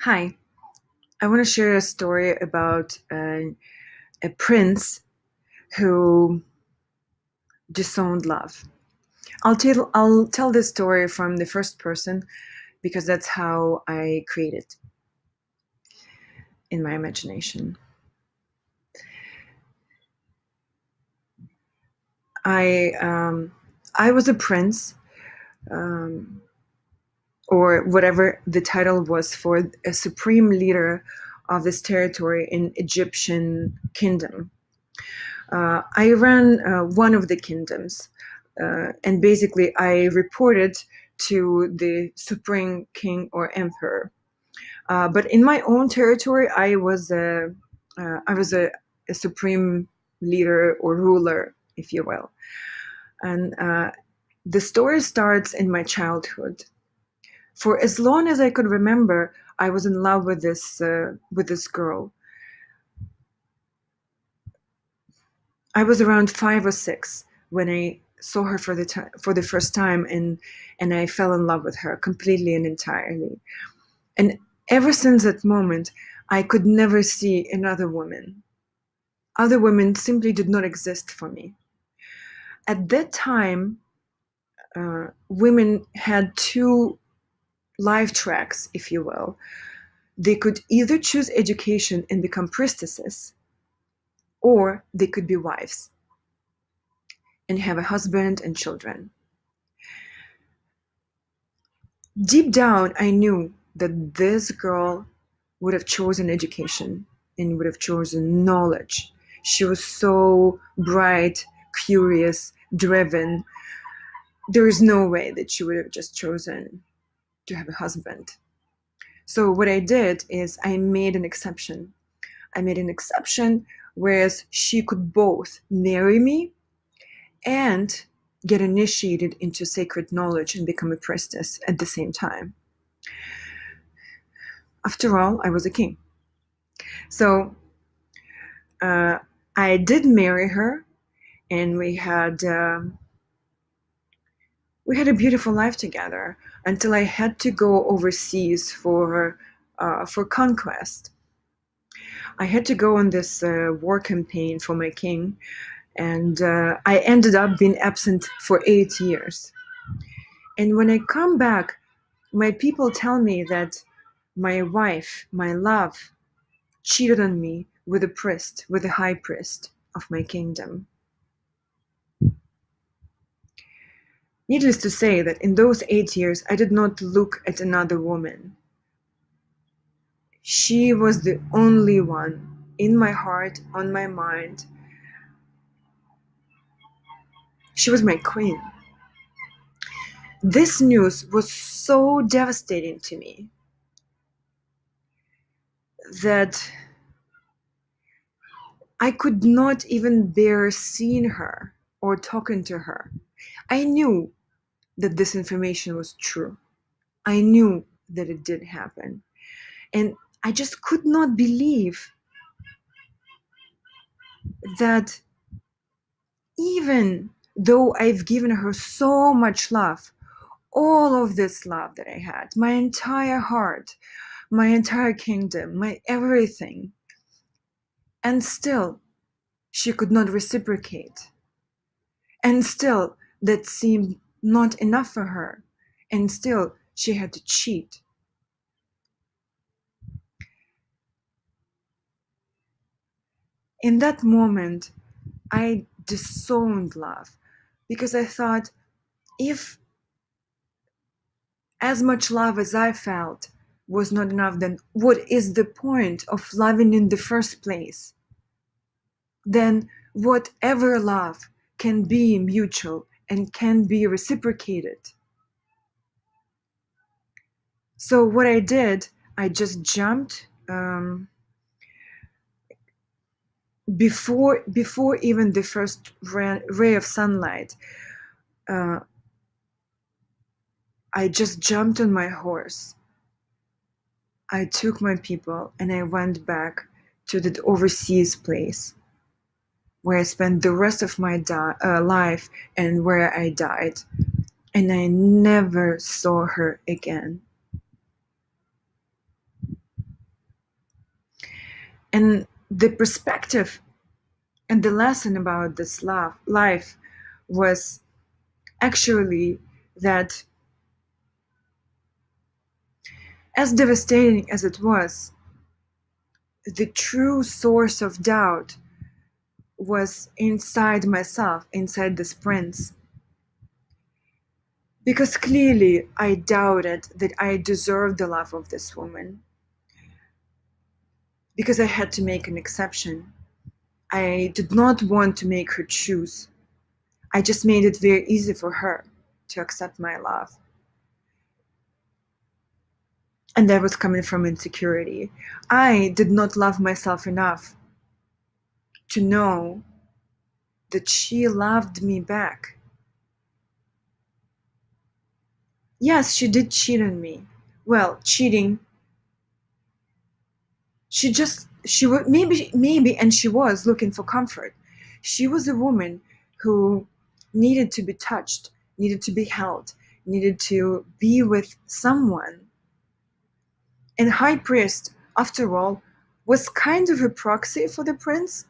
Hi, I want to share a story about a prince who disowned love. I'll tell this story from the first person because that's how I create it in my imagination. I um, I was a prince, um, or whatever the title was for a supreme leader of this territory in Egyptian kingdom. I ran one of the kingdoms, and basically I reported to the supreme king or emperor. But in my own territory, I was a supreme leader or ruler, if you will. And the story starts in my childhood. For as long as I could remember, I was in love with this girl. I was around 5 or 6 when I saw her for the first time, and I fell in love with her completely and entirely. And ever since that moment, I could never see another woman. Other women simply did not exist for me. At that time, women had two life tracks, if you will. They could either choose education and become priestesses, or they could be wives and have a husband and children. Deep down, I knew that this girl would have chosen education and would have chosen knowledge. She was so bright, curious, driven. There is no way that she would have just chosen to have a husband. So, what I did is I made an exception. I made an exception whereas she could both marry me and get initiated into sacred knowledge and become a priestess at the same time. After all, I was a king. So uh, I did marry her, and we had a beautiful life together until I had to go overseas for conquest. I had to go on this war campaign for my king, and I ended up being absent for 8 years. And when I come back, my people tell me that my wife, my love, cheated on me with a priest, with the high priest of my kingdom. Needless to say that in those 8 years, I did not look at another woman. She was the only one in my heart, on my mind. She was my queen. This news was so devastating to me that I could not even bear seeing her or talking to her. I knew that this information was true. I knew that it did happen. And I just could not believe that even though I've given her so much love, all of this love that I had, my entire heart, my entire kingdom, my everything, and still she could not reciprocate. And still that seemed not enough for her. And still she had to cheat. In that moment, I disowned love because I thought, if as much love as I felt was not enough, then what is the point of loving in the first place? Then whatever love can be mutual and can be reciprocated. So what I did, I just jumped before even the first ray of sunlight. uh, I just jumped on my horse. I took my people and I went back to the overseas place where I spent the rest of my life and where I died. And I never saw her again. And the perspective and the lesson about this life was actually that, as devastating as it was, the true source of doubt was inside myself, inside this prince. Because clearly I doubted that I deserved the love of this woman. Because I had to make an exception. I did not want to make her choose. I just made it very easy for her to accept my love. And that was coming from insecurity. I did not love myself enough to know that she loved me back. Yes, she did cheat on me. Well, cheating, maybe, and she was looking for comfort. She was a woman who needed to be touched, needed to be held, needed to be with someone. And High Priest, after all, was kind of a proxy for the prince.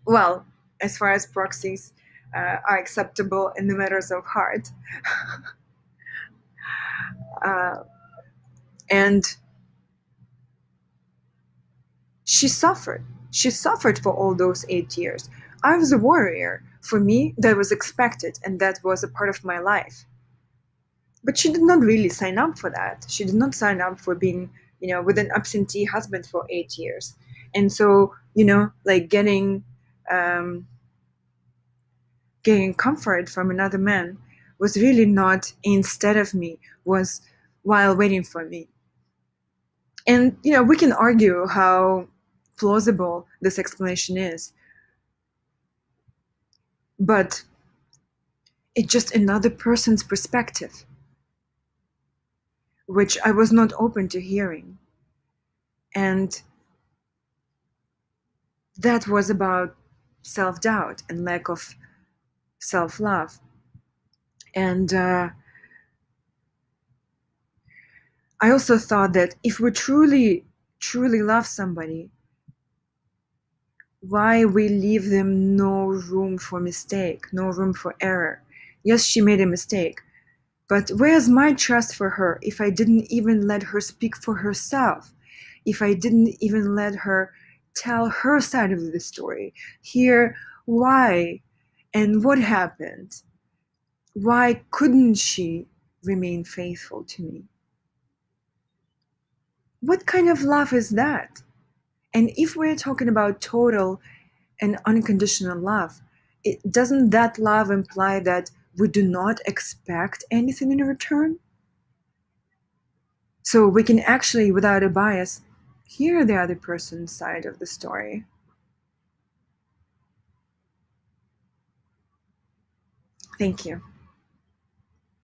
Well, as far as proxies are acceptable in the matters of heart. uh, and she suffered. She suffered for all those 8 years. I was a warrior. For me, that was expected, and that was a part of my life. But she did not really sign up for that. She did not sign up for being, with an absentee husband for 8 years. And so, like um, getting comfort from another man was really not instead of me, was while waiting for me. And, we can argue how plausible this explanation is, but it's just another person's perspective, which I was not open to hearing. And that was about self-doubt and lack of self-love. And I also thought that if we truly, truly love somebody, why we leave them no room for mistake, no room for error? Yes, she made a mistake, but where's my trust for her if I didn't even let her speak for herself? If I didn't even let her tell her side of the story, hear why and what happened? Why couldn't she remain faithful to me? What kind of love is that? And if we're talking about total and unconditional love, doesn't that love imply that we do not expect anything in return? So we can actually, without a bias, hear the other person's side of the story. Thank you.